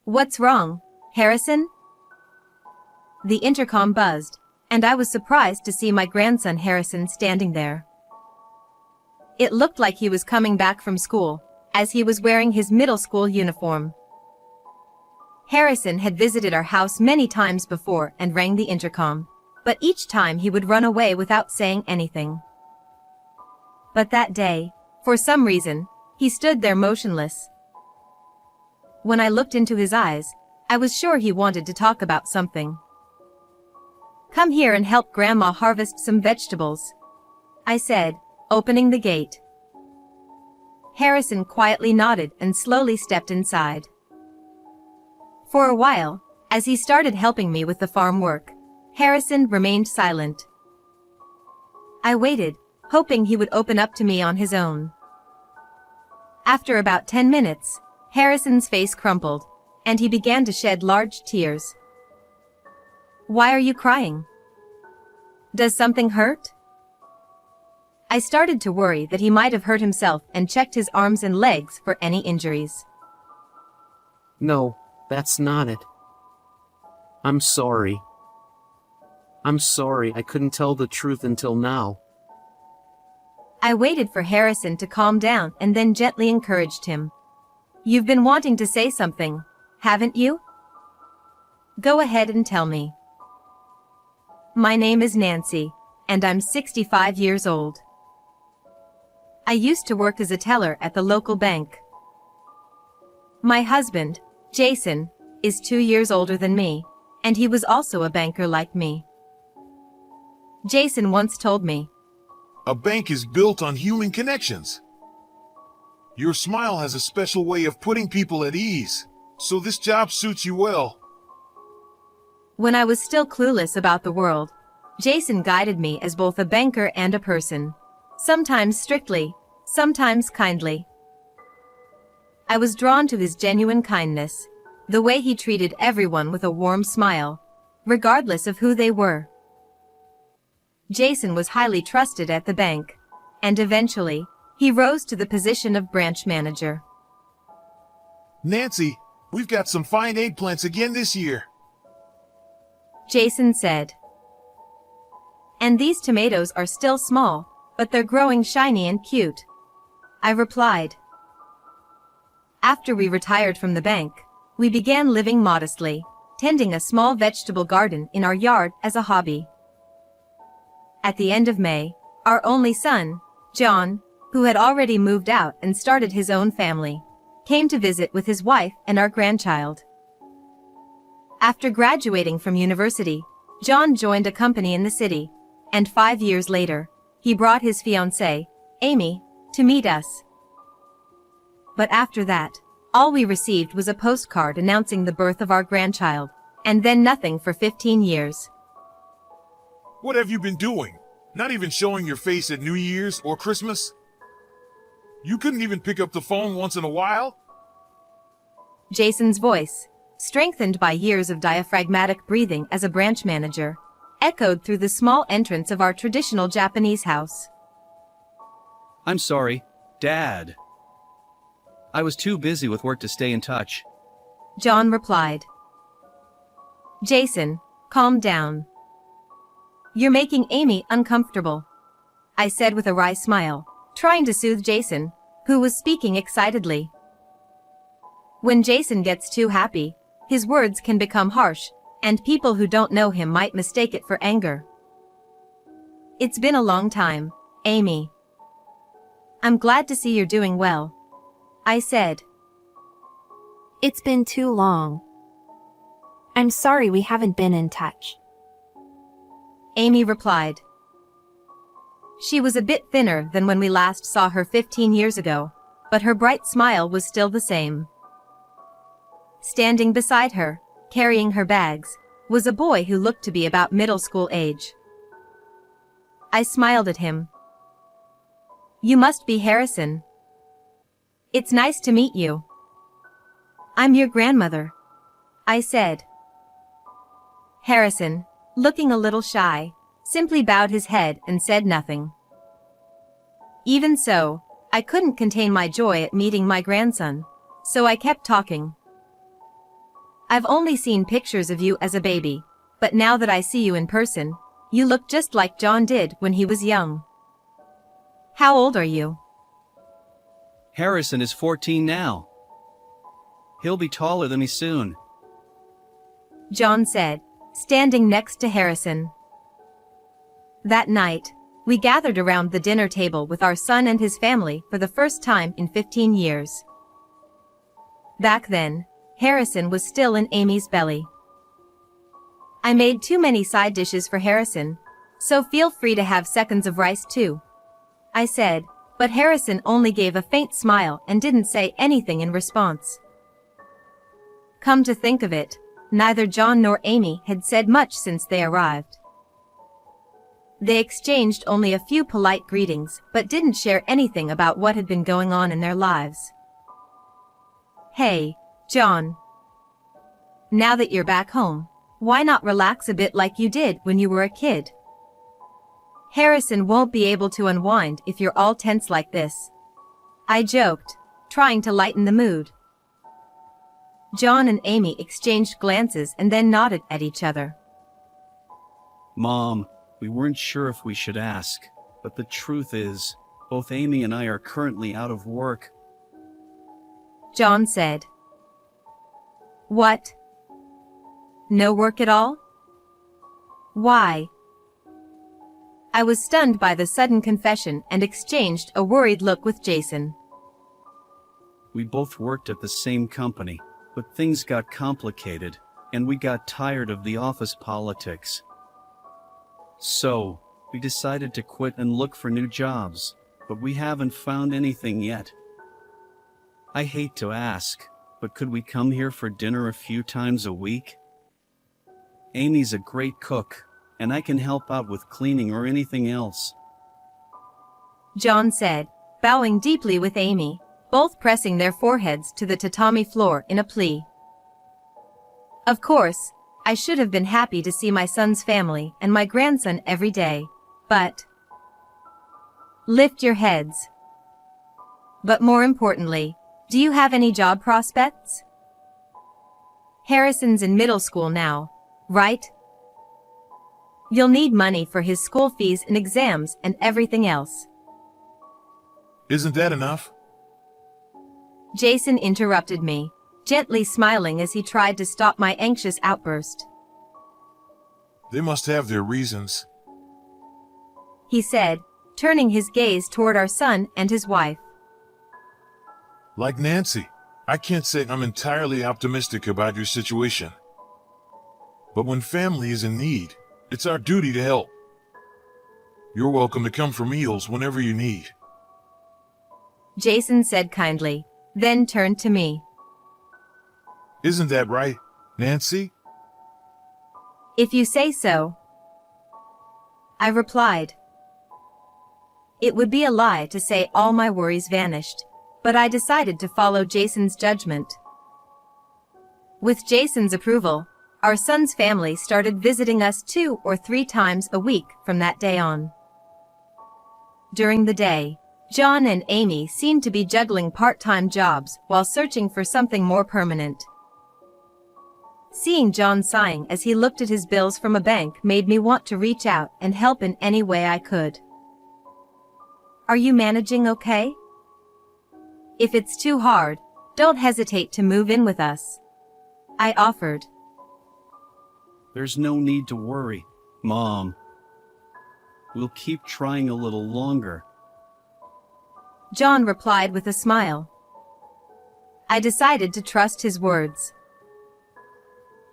What's wrong, Harrison? The intercom buzzed, and I was surprised to see my grandson Harrison standing there. It looked like he was coming back from school, as he was wearing his middle school uniform. Harrison had visited our house many times before and rang the intercom, but each time he would run away without saying anything. But that day, for some reason, he stood there motionless. When I looked into his eyes, I was sure he wanted to talk about something. "Come here and help Grandma harvest some vegetables," I said, opening the gate. Harrison quietly nodded and slowly stepped inside. For a while, as he started helping me with the farm work, Harrison remained silent. I waited, hoping he would open up to me on his own. After about 10 minutes, Harrison's face crumpled, and he began to shed large tears. "Why are you crying? Does something hurt?" I started to worry that he might have hurt himself and checked his arms and legs for any injuries. No, that's not it. I'm sorry. I couldn't tell the truth until now. I waited for Harrison to calm down and then gently encouraged him. "You've been wanting to say something, haven't you? Go ahead and tell me." "My name is Nancy, and I'm 65 years old. I used to work as a teller at the local bank. My husband, Jason, is 2 years older than me, and he was also a banker like me. Jason once told me, A bank is built on human connections. Your smile has a special way of putting people at ease, so this job suits you well. When I was still clueless about the world, Jason guided me as both a banker and a person, sometimes strictly, sometimes kindly. I was drawn to his genuine kindness, the way he treated everyone with a warm smile, regardless of who they were. Jason was highly trusted at the bank, and eventually, he rose to the position of branch manager. Nancy, we've got some fine eggplants again this year. Jason said. And these tomatoes are still small, but they're growing shiny and cute, I replied. After we retired from the bank, we began living modestly, tending a small vegetable garden in our yard as a hobby. At the end of May, our only son, John, who had already moved out and started his own family, came to visit with his wife and our grandchild. After graduating from university, John joined a company in the city, and 5 years later, he brought his fiancée, Amy, to meet us. But after that, all we received was a postcard announcing the birth of our grandchild, and then nothing for 15 years. What have you been doing? Not even showing your face at New Year's or Christmas? You couldn't even pick up the phone once in a while? Jason's voice, strengthened by years of diaphragmatic breathing as a branch manager, echoed through the small entrance of our traditional Japanese house. I'm sorry, Dad. I was too busy with work to stay in touch. John replied. Jason, calm down. You're making Amy uncomfortable, I said with a wry smile, trying to soothe Jason, who was speaking excitedly. When Jason gets too happy, his words can become harsh, and people who don't know him might mistake it for anger. It's been a long time, Amy. I'm glad to see you're doing well, I said. It's been too long. I'm sorry we haven't been in touch, Amy replied. She was a bit thinner than when we last saw her 15 years ago, but her bright smile was still the same. Standing beside her, carrying her bags, was a boy who looked to be about middle school age. I smiled at him. You must be Harrison. It's nice to meet you. I'm your grandmother, I said. Harrison, looking a little shy, simply bowed his head and said nothing. Even so, I couldn't contain my joy at meeting my grandson, so I kept talking. I've only seen pictures of you as a baby, but now that I see you in person, you look just like John did when he was young. How old are you? Harrison is 14 now. He'll be taller than me soon. John said, standing next to Harrison. That night, we gathered around the dinner table with our son and his family for the first time in 15 years. Back then, Harrison was still in Amy's belly. I made too many side dishes for Harrison, so feel free to have seconds of rice too, I said, but Harrison only gave a faint smile and didn't say anything in response. Come to think of it, neither John nor Amy had said much since they arrived. They exchanged only a few polite greetings but didn't share anything about what had been going on in their lives. Hey, John. Now that you're back home, why not relax a bit like you did when you were a kid? Harrison won't be able to unwind if you're all tense like this, I joked, trying to lighten the mood. John and Amy exchanged glances and then nodded at each other. Mom, we weren't sure if we should ask, but the truth is, both Amy and I are currently out of work. John said. What? No work at all? Why? I was stunned by the sudden confession and exchanged a worried look with Jason. We both worked at the same company, but things got complicated, and we got tired of the office politics. So, we decided to quit and look for new jobs, but we haven't found anything yet. I hate to ask, but could we come here for dinner a few times a week? Amy's a great cook, and I can help out with cleaning or anything else. John said, bowing deeply with Amy, both pressing their foreheads to the tatami floor in a plea. Of course, I should have been happy to see my son's family and my grandson every day, but... Lift your heads. But more importantly, do you have any job prospects? Harrison's in middle school now, right? You'll need money for his school fees and exams and everything else. Isn't that enough? Jason interrupted me, gently smiling as he tried to stop my anxious outburst. They must have their reasons, He said, turning his gaze toward our son and his wife. Like Nancy, I can't say I'm entirely optimistic about your situation. But when family is in need, it's our duty to help. You're welcome to come for meals whenever you need. Jason said kindly, then turned to me. Isn't that right, Nancy? If you say so, I replied. It would be a lie to say all my worries vanished, but I decided to follow Jason's judgment. With Jason's approval, our son's family started visiting us 2 or 3 times a week from that day on. During the day, John and Amy seemed to be juggling part-time jobs while searching for something more permanent. Seeing John sighing as he looked at his bills from a bank made me want to reach out and help in any way I could. Are you managing okay? If it's too hard, don't hesitate to move in with us, I offered. There's no need to worry, Mom. We'll keep trying a little longer. John replied with a smile. I decided to trust his words.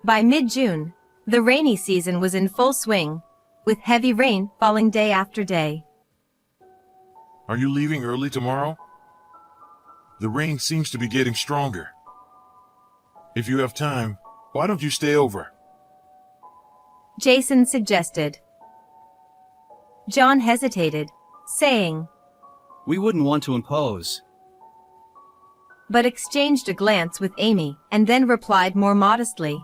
By mid-June, the rainy season was in full swing, with heavy rain falling day after day. Are you leaving early tomorrow? The rain seems to be getting stronger. If you have time, why don't you stay over? Jason suggested. John hesitated, saying, We wouldn't want to impose. but exchanged a glance with Amy and then replied more modestly.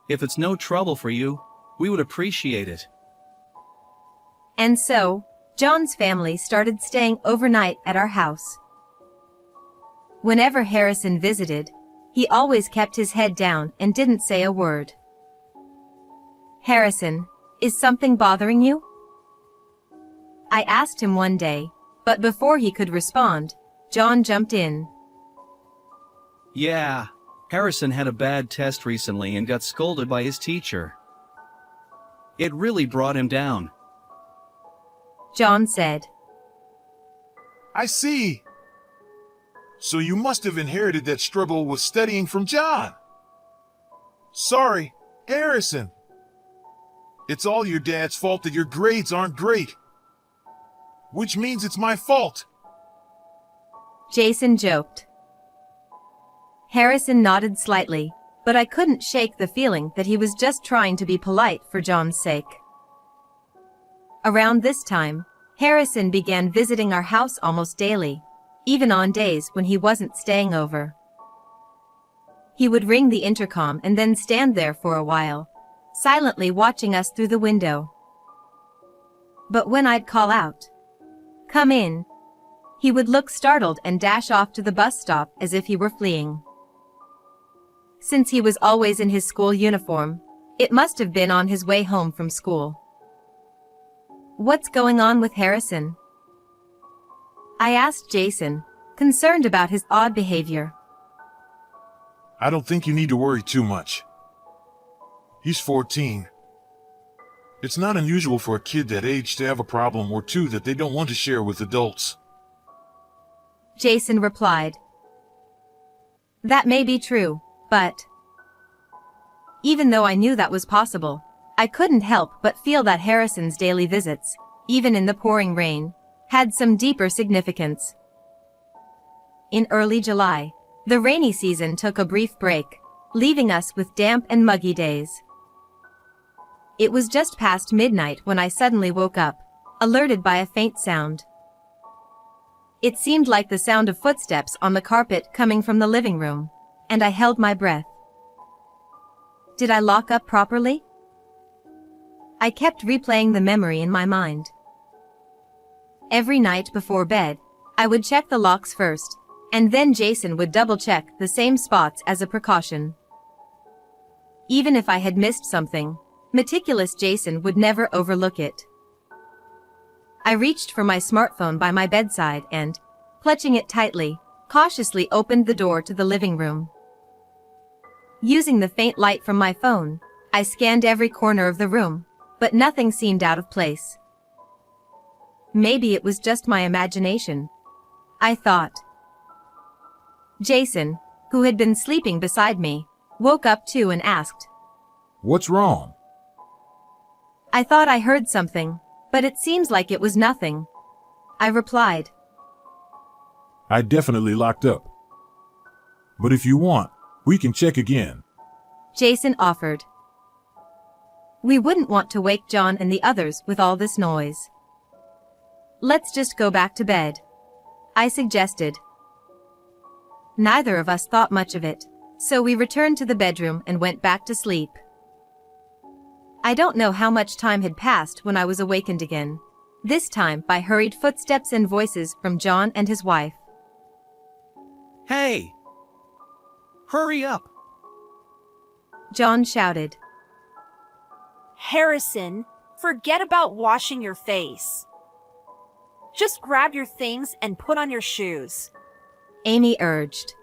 If it's no trouble for you, we would appreciate it. And so, John's family started staying overnight at our house. Whenever Harrison visited, He always kept his head down and didn't say a word. Harrison, is something bothering you? I asked him one day, but before he could respond, John jumped in. Yeah, Harrison had a bad test recently and got scolded by his teacher. It really brought him down. John said. I see. So you must have inherited that struggle with studying from John. Sorry, Harrison. It's all your dad's fault that your grades aren't great. Which means it's my fault. Jason joked. Harrison nodded slightly, but I couldn't shake the feeling that he was just trying to be polite for John's sake. Around this time, Harrison began visiting our house almost daily, even on days when he wasn't staying over. He would ring the intercom and then stand there for a while, silently watching us through the window. But when I'd call out, "Come in," he would look startled and dash off to the bus stop as if he were fleeing. Since he was always in his school uniform, it must have been on his way home from school. What's going on with Harrison? I asked Jason, concerned about his odd behavior. I don't think you need to worry too much. He's 14. It's not unusual for a kid that age to have a problem or two that they don't want to share with adults. Jason replied. That may be true, but even though I knew that was possible, I couldn't help but feel that Harrison's daily visits, even in the pouring rain, had some deeper significance. In early July, the rainy season took a brief break, leaving us with damp and muggy days. It was just past midnight when I suddenly woke up, alerted by a faint sound. It seemed like the sound of footsteps on the carpet coming from the living room, and I held my breath. Did I lock up properly? I kept replaying the memory in my mind. Every night before bed, I would check the locks first, and then Jason would double-check the same spots as a precaution. Even if I had missed something, meticulous Jason would never overlook it. I reached for my smartphone by my bedside and, clutching it tightly, cautiously opened the door to the living room. Using the faint light from my phone, I scanned every corner of the room, but nothing seemed out of place. Maybe it was just my imagination, I thought. Jason, who had been sleeping beside me, woke up too and asked, What's wrong? I thought I heard something, but it seems like it was nothing, I replied. I definitely locked up. But if you want, we can check again. Jason offered. We wouldn't want to wake John and the others with all this noise. Let's just go back to bed, I suggested. Neither of us thought much of it, so we returned to the bedroom and went back to sleep. I don't know how much time had passed when I was awakened again, this time by hurried footsteps and voices from John and his wife. Hey! Hurry up! John shouted. Harrison, forget about washing your face. Just grab your things and put on your shoes. Amy urged.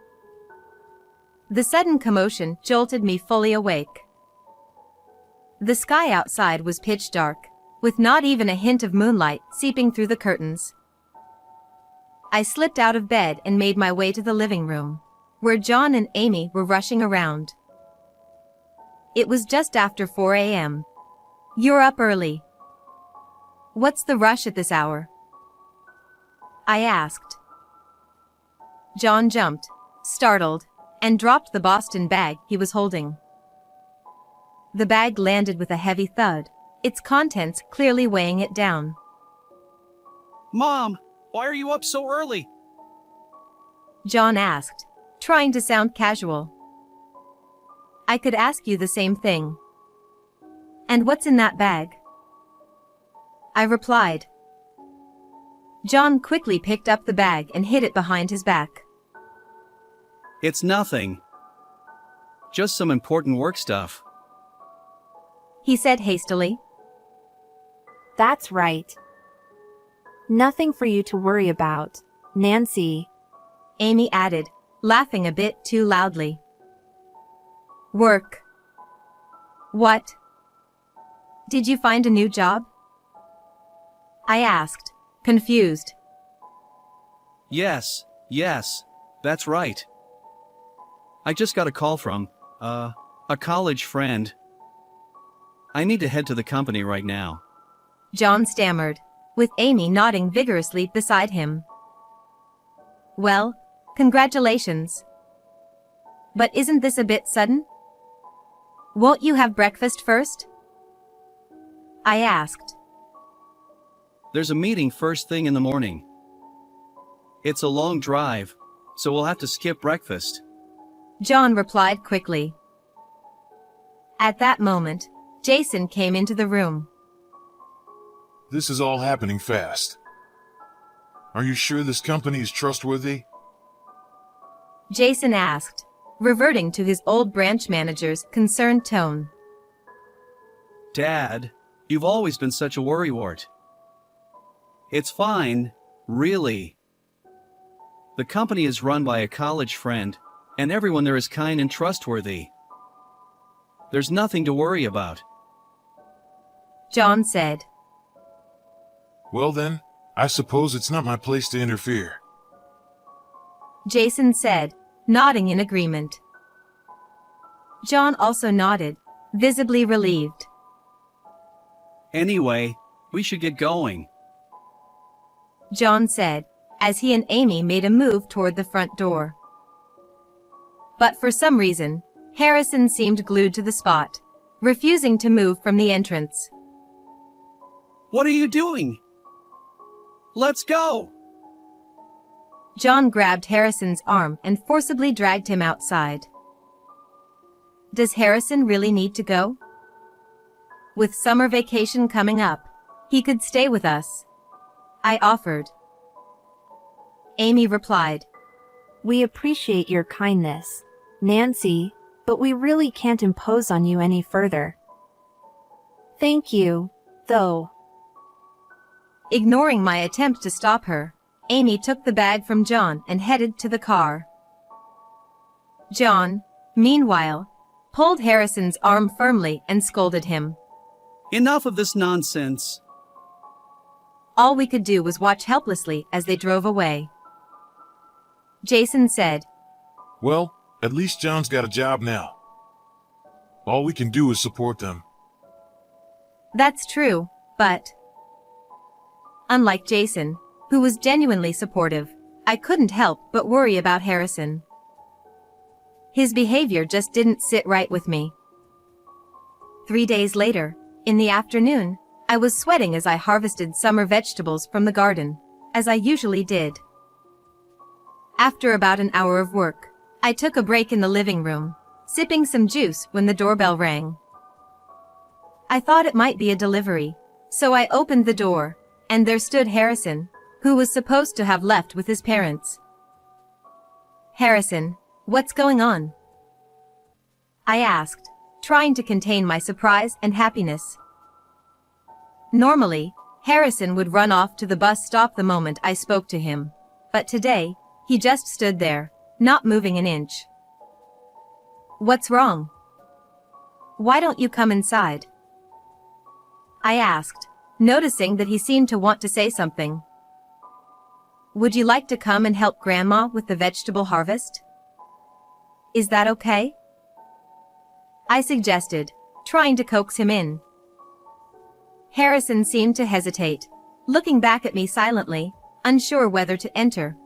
The sudden commotion jolted me fully awake. The sky outside was pitch dark, with not even a hint of moonlight seeping through the curtains. I slipped out of bed and made my way to the living room, where John and Amy were rushing around. It was just after 4 a.m. You're up early. What's the rush at this hour? I asked. John jumped, startled, and dropped the Boston bag he was holding. The bag landed with a heavy thud, its contents clearly weighing it down. Mom, why are you up so early? John asked, trying to sound casual. I could ask you the same thing. And what's in that bag? I replied. John quickly picked up the bag and hid it behind his back. It's nothing. Just some important work stuff. he said hastily. That's right. Nothing for you to worry about, Nancy. Amy added, laughing a bit too loudly. Work. What? Did you find a new job? I asked, confused. Yes, that's right. I just got a call from, a college friend. I need to head to the company right now. John stammered, with Amy nodding vigorously beside him. Well, congratulations. But isn't this a bit sudden? Won't you have breakfast first? I asked. There's a meeting first thing in the morning. It's a long drive, so we'll have to skip breakfast. John replied quickly. At that moment, Jason came into the room. This is all happening fast. Are you sure this company is trustworthy? Jason asked, reverting to his old branch manager's concerned tone. Dad, you've always been such a worrywart. It's fine, really. The company is run by a college friend, and everyone there is kind and trustworthy. There's nothing to worry about. John said. Well then, I suppose it's not my place to interfere. Jason said, nodding in agreement. John also nodded, visibly relieved. Anyway, we should get going. John said, as he and Amy made a move toward the front door. But for some reason, Harrison seemed glued to the spot, refusing to move from the entrance. What are you doing? Let's go! John grabbed Harrison's arm and forcibly dragged him outside. Does Harrison really need to go? With summer vacation coming up, he could stay with us. I offered. Amy replied, We appreciate your kindness, Nancy, but we really can't impose on you any further. Thank you, though. Ignoring my attempt to stop her, Amy took the bag from John and headed to the car. John, meanwhile, pulled Harrison's arm firmly and scolded him. Enough of this nonsense. All we could do was watch helplessly as they drove away. Jason said, Well, at least John's got a job now. All we can do is support them. That's true, but... Unlike Jason, who was genuinely supportive, I couldn't help but worry about Harrison. His behavior just didn't sit right with me. 3 days later, in the afternoon, I was sweating as I harvested summer vegetables from the garden, as I usually did. After about an hour of work, I took a break in the living room, sipping some juice when the doorbell rang. I thought it might be a delivery, so I opened the door, and there stood Harrison, who was supposed to have left with his parents. Harrison, what's going on? I asked, trying to contain my surprise and happiness. Normally, Harrison would run off to the bus stop the moment I spoke to him, but today, he just stood there, not moving an inch. What's wrong? Why don't you come inside? I asked, noticing that he seemed to want to say something. Would you like to come and help Grandma with the vegetable harvest? Is that okay? I suggested, trying to coax him in. Harrison seemed to hesitate, looking back at me silently, unsure whether to enter.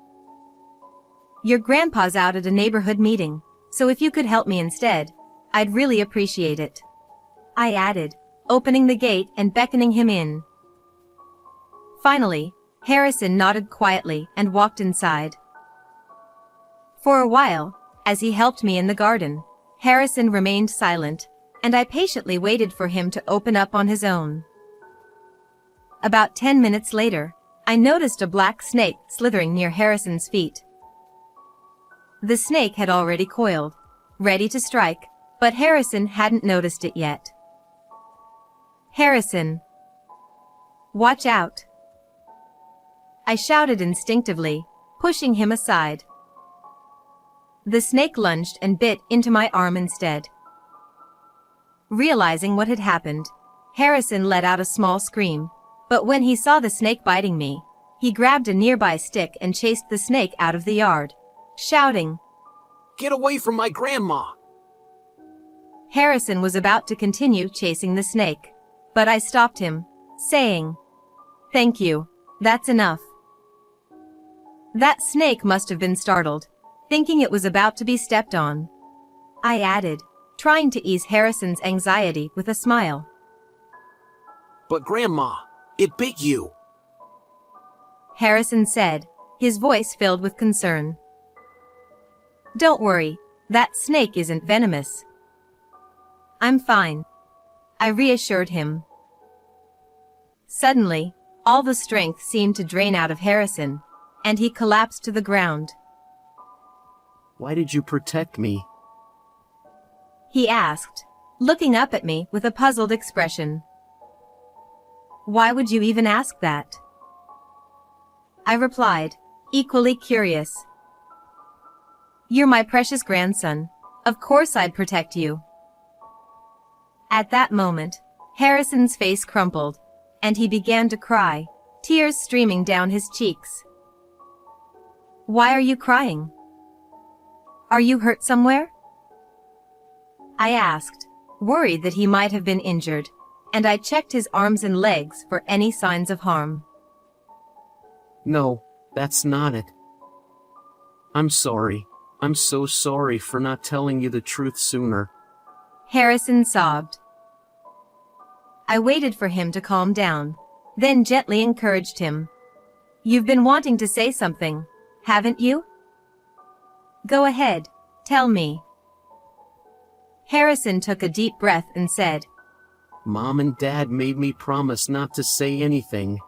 Your grandpa's out at a neighborhood meeting, so if you could help me instead, I'd really appreciate it. I added, opening the gate and beckoning him in. Finally, Harrison nodded quietly and walked inside. For a while, as he helped me in the garden, Harrison remained silent, and I patiently waited for him to open up on his own. About 10 minutes later, I noticed a black snake slithering near Harrison's feet. The snake had already coiled, ready to strike, but Harrison hadn't noticed it yet. "Harrison! Watch out!" I shouted instinctively, pushing him aside. The snake lunged and bit into my arm instead. Realizing what had happened, Harrison let out a small scream, but when he saw the snake biting me, he grabbed a nearby stick and chased the snake out of the yard, shouting, Get away from my grandma! Harrison was about to continue chasing the snake, but I stopped him, saying, "Thank you, that's enough." That snake must have been startled, thinking it was about to be stepped on. I added, trying to ease Harrison's anxiety with a smile. But Grandma, it bit you. Harrison said, his voice filled with concern. "Don't worry, that snake isn't venomous. I'm fine," I reassured him. Suddenly, all the strength seemed to drain out of Harrison, and he collapsed to the ground. Why did you protect me? He asked, looking up at me with a puzzled expression. "Why would you even ask that?" I replied, equally curious. "You're my precious grandson. Of course I'd protect you." At that moment, Harrison's face crumpled, and he began to cry, tears streaming down his cheeks. "Why are you crying? Are you hurt somewhere?" I asked, worried that he might have been injured, and I checked his arms and legs for any signs of harm. No, that's not it. I'm sorry. I'm so sorry for not telling you the truth sooner. Harrison sobbed. I waited for him to calm down, then gently encouraged him. "You've been wanting to say something, haven't you? Go ahead, tell me." Harrison took a deep breath and said, Mom and Dad made me promise not to say anything.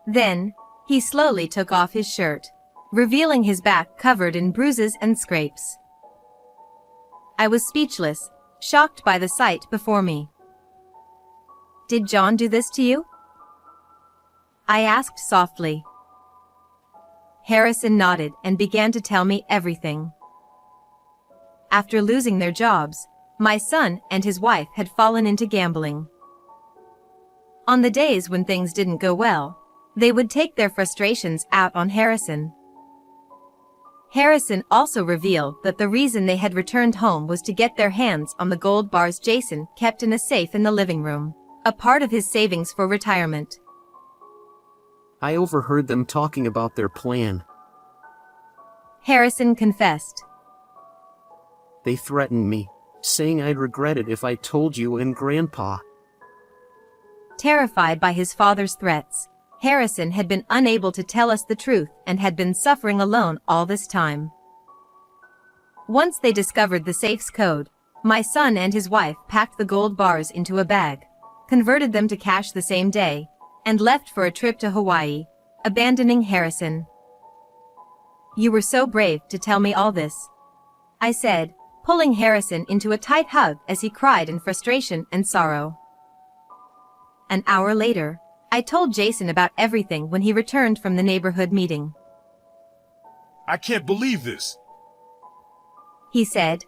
Then, he slowly took off his shirt, revealing his back covered in bruises and scrapes. I was speechless, shocked by the sight before me. "Did John do this to you?" I asked softly. Harrison nodded and began to tell me everything. After losing their jobs, my son and his wife had fallen into gambling. On the days when things didn't go well, they would take their frustrations out on Harrison. Harrison also revealed that the reason they had returned home was to get their hands on the gold bars Jason kept in a safe in the living room, a part of his savings for retirement. I overheard them talking about their plan. Harrison confessed. They threatened me, saying I'd regret it if I told you and Grandpa. Terrified by his father's threats, Harrison had been unable to tell us the truth and had been suffering alone all this time. Once they discovered the safe's code, my son and his wife packed the gold bars into a bag, converted them to cash the same day, and left for a trip to Hawaii, abandoning Harrison. "You were so brave to tell me all this," I said, pulling Harrison into a tight hug as he cried in frustration and sorrow. An hour later, I told Jason about everything when he returned from the neighborhood meeting. I can't believe this. He said.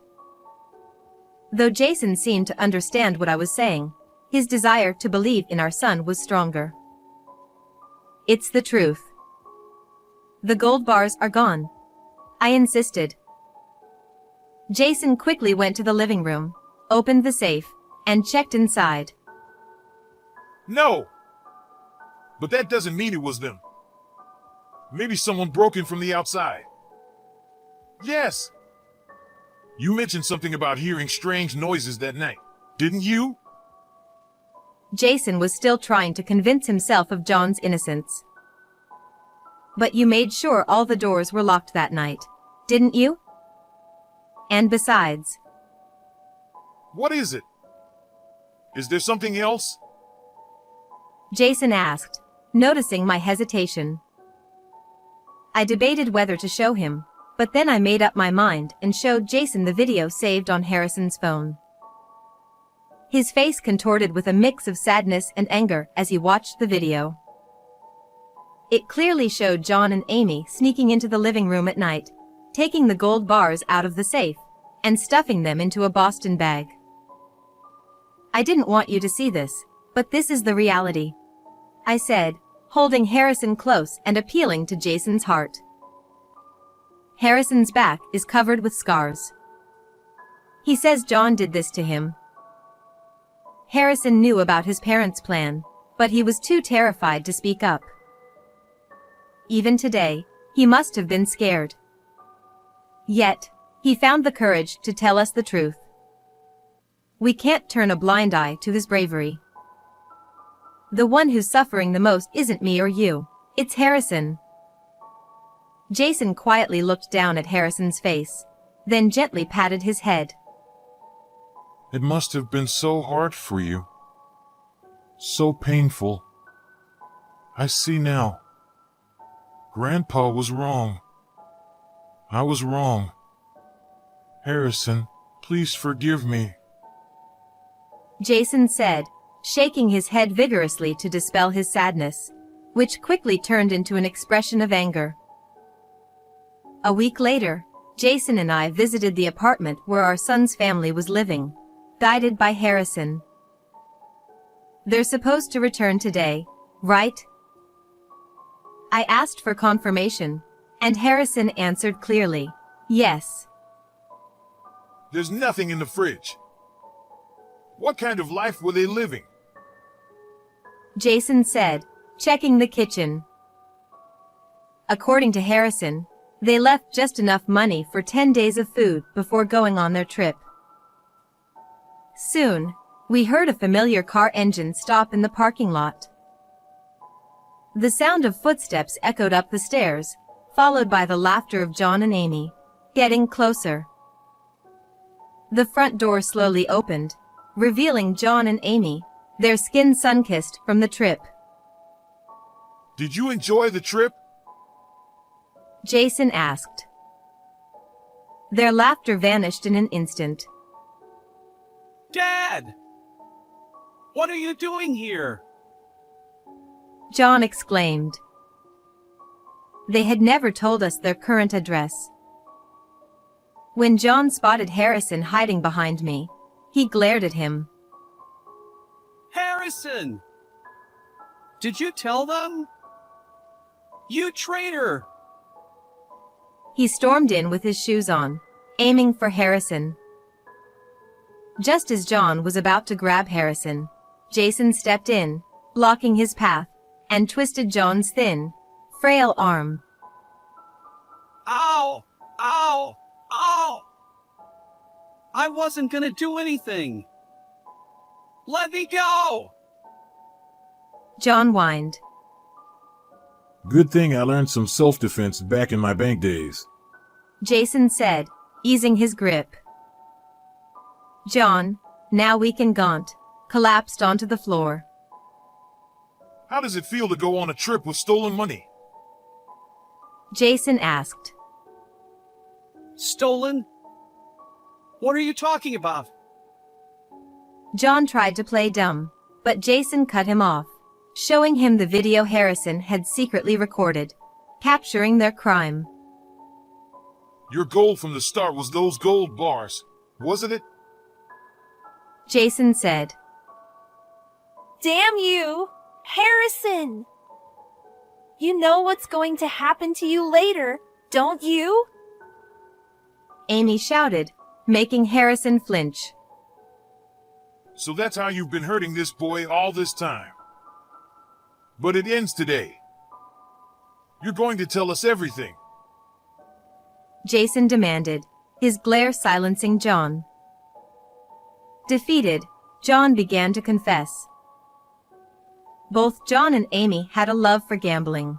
Though Jason seemed to understand what I was saying, his desire to believe in our son was stronger. "It's the truth. The gold bars are gone," I insisted. Jason quickly went to the living room, opened the safe, and checked inside. No! But that doesn't mean it was them. Maybe someone broke in from the outside. Yes! You mentioned something about hearing strange noises that night, didn't you? Jason was still trying to convince himself of John's innocence. "But you made sure all the doors were locked that night, didn't you? And besides..." What is it? Is there something else? Jason asked, noticing my hesitation. I debated whether to show him, But then I made up my mind and showed Jason the video saved on Harrison's phone. His face contorted with a mix of sadness and anger as he watched the video. It clearly showed John and Amy sneaking into the living room at night, taking the gold bars out of the safe, and stuffing them into a Boston bag. I didn't want you to see this, but this is the reality, I said, holding Harrison close and appealing to Jason's heart. Harrison's back is covered with scars. He says John did this to him. Harrison knew about his parents' plan, but he was too terrified to speak up. Even today, he must have been scared. Yet, he found the courage to tell us the truth. We can't turn a blind eye to his bravery. The one who's suffering the most isn't me or you, it's Harrison. Jason quietly looked down at Harrison's face, then gently patted his head. It must have been so hard for you. So painful. I see now. Grandpa was wrong. I was wrong. Harrison, please forgive me. Jason said, shaking his head vigorously to dispel his sadness, which quickly turned into an expression of anger. A week later, Jason and I visited the apartment where our son's family was living, guided by Harrison. They're supposed to return today, right? I asked for confirmation, and Harrison answered clearly, yes. There's nothing in the fridge. What kind of life were they living? Jason said, checking the kitchen. According to Harrison, they left just enough money for 10 days of food before going on their trip. Soon, we heard a familiar car engine stop in the parking lot. The sound of footsteps echoed up the stairs, followed by the laughter of John and Amy, getting closer. The front door slowly opened, revealing John and Amy, their skin sun-kissed from the trip. Did you enjoy the trip? Jason asked. Their laughter vanished in an instant. Dad! What are you doing here? John exclaimed. They had never told us their current address. When John spotted Harrison hiding behind me, he glared at him. Harrison! Did you tell them? You traitor! He stormed in with his shoes on, aiming for Harrison. Just as John was about to grab Harrison, Jason stepped in, blocking his path, and twisted John's thin, frail arm. Ow! Ow! Ow! I wasn't gonna do anything! Let me go! John whined. Good thing I learned some self-defense back in my bank days. Jason said, easing his grip. John, now weak and gaunt, collapsed onto the floor. How does it feel to go on a trip with stolen money? Jason asked. Stolen? What are you talking about? John tried to play dumb, but Jason cut him off, showing him the video Harrison had secretly recorded, capturing their crime. Your goal from the start was those gold bars, wasn't it? Jason said. Damn you, Harrison! You know what's going to happen to you later, don't you? Amy shouted, making Harrison flinch. So that's how you've been hurting this boy all this time. But it ends today. You're going to tell us everything. Jason demanded, his glare silencing John. Defeated, John began to confess. Both John and Amy had a love for gambling.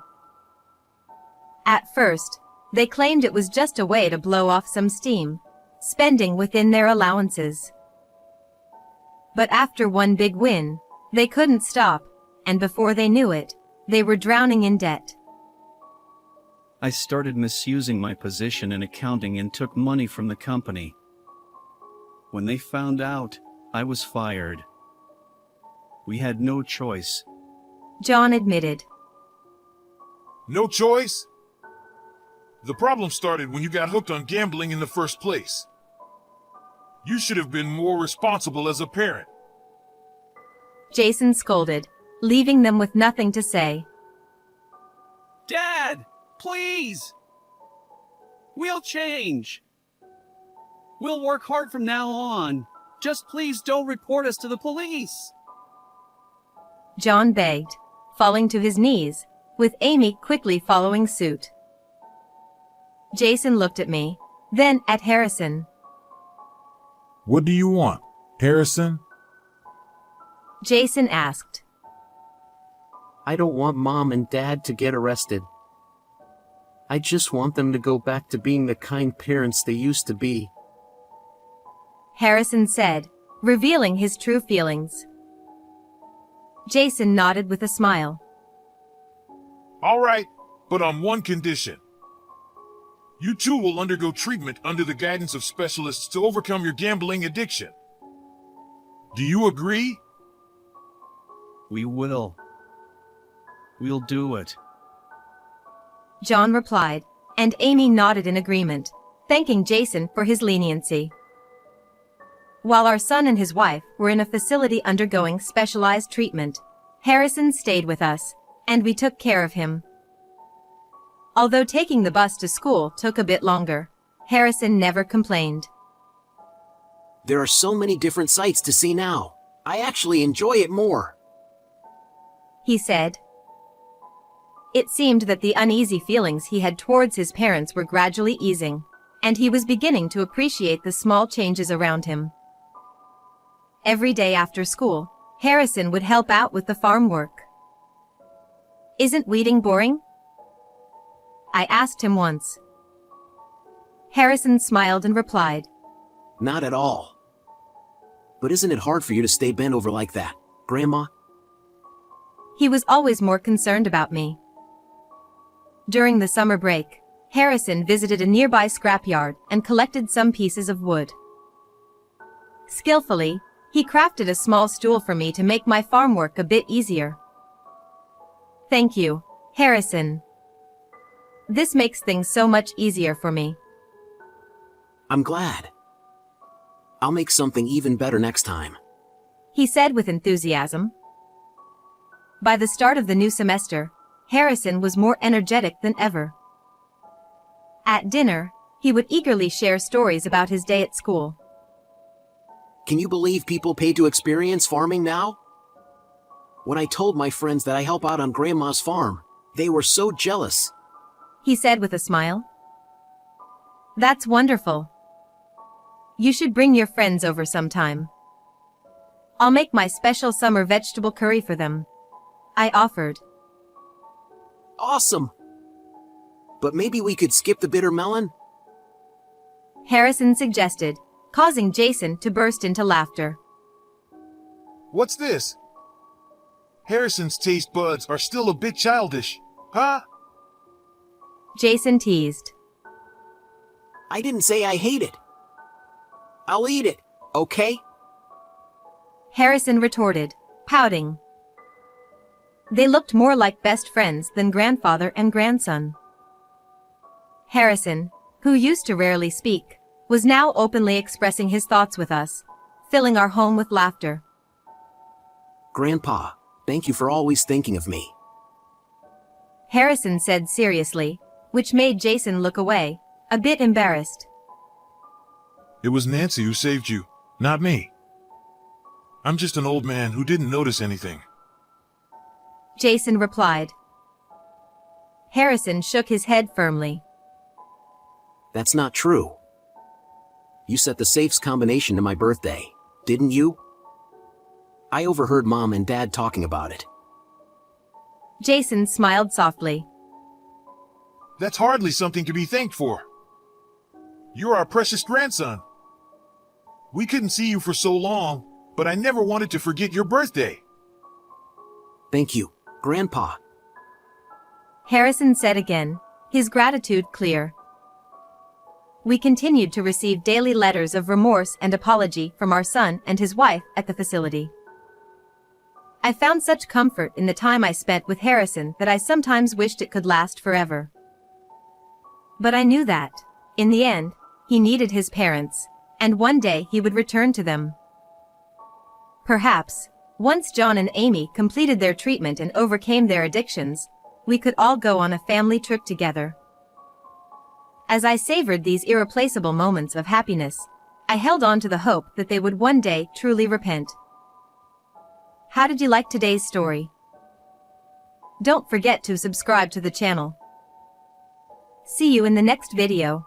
At first, they claimed it was just a way to blow off some steam, spending within their allowances. But after one big win, they couldn't stop, and before they knew it, they were drowning in debt. I started misusing my position in accounting and took money from the company. When they found out, I was fired. We had no choice. John admitted. No choice? The problem started when you got hooked on gambling in the first place. You should have been more responsible as a parent. Jason scolded, leaving them with nothing to say. Dad, please! We'll change. We'll work hard from now on. Just please don't report us to the police. John begged, falling to his knees, with Amy quickly following suit. Jason looked at me, then at Harrison. What do you want, Harrison? Jason asked. I don't want Mom and Dad to get arrested. I just want them to go back to being the kind parents they used to be. Harrison said, revealing his true feelings. Jason nodded with a smile. All right, but on one condition. You two will undergo treatment under the guidance of specialists to overcome your gambling addiction. Do you agree? We will. We'll do it. John replied, and Amy nodded in agreement, thanking Jason for his leniency. While our son and his wife were in a facility undergoing specialized treatment, Harrison stayed with us, and we took care of him. Although taking the bus to school took a bit longer, Harrison never complained. There are so many different sights to see now. I actually enjoy it more. He said. It seemed that the uneasy feelings he had towards his parents were gradually easing, and he was beginning to appreciate the small changes around him. Every day after school, Harrison would help out with the farm work. Isn't weeding boring? I asked him once. Harrison smiled and replied, Not at all. But isn't it hard for you to stay bent over like that, Grandma? He was always more concerned about me. During the summer break, Harrison visited a nearby scrapyard and collected some pieces of wood. Skillfully, he crafted a small stool for me to make my farm work a bit easier. Thank you, Harrison. This makes things so much easier for me. I'm glad. I'll make something even better next time, He said with enthusiasm. By the start of the new semester, Harrison was more energetic than ever. At dinner, he would eagerly share stories about his day at school. Can you believe people pay to experience farming now? When I told my friends that I help out on Grandma's farm, they were so jealous. He said with a smile. That's wonderful. You should bring your friends over sometime. I'll make my special summer vegetable curry for them, I offered. Awesome! But maybe we could skip the bitter melon? Harrison suggested, causing Jason to burst into laughter. What's this? Harrison's taste buds are still a bit childish, huh? Jason teased. I didn't say I hate it. I'll eat it, okay? Harrison retorted, pouting. They looked more like best friends than grandfather and grandson. Harrison, who used to rarely speak, was now openly expressing his thoughts with us, filling our home with laughter. Grandpa, thank you for always thinking of me. Harrison said seriously, which made Jason look away, a bit embarrassed. It was Nancy who saved you, not me. I'm just an old man who didn't notice anything. Jason replied. Harrison shook his head firmly. That's not true. You set the safes combination to my birthday, didn't you? I overheard Mom and Dad talking about it. Jason smiled softly. That's hardly something to be thanked for. You're our precious grandson. We couldn't see you for so long, but I never wanted to forget your birthday. Thank you, Grandpa. Harrison said again, his gratitude clear. We continued to receive daily letters of remorse and apology from our son and his wife at the facility. I found such comfort in the time I spent with Harrison that I sometimes wished it could last forever. But I knew that, in the end, he needed his parents, and one day he would return to them. Perhaps, once John and Amy completed their treatment and overcame their addictions, we could all go on a family trip together. As I savored these irreplaceable moments of happiness, I held on to the hope that they would one day truly repent. How did you like today's story? Don't forget to subscribe to the channel. See you in the next video.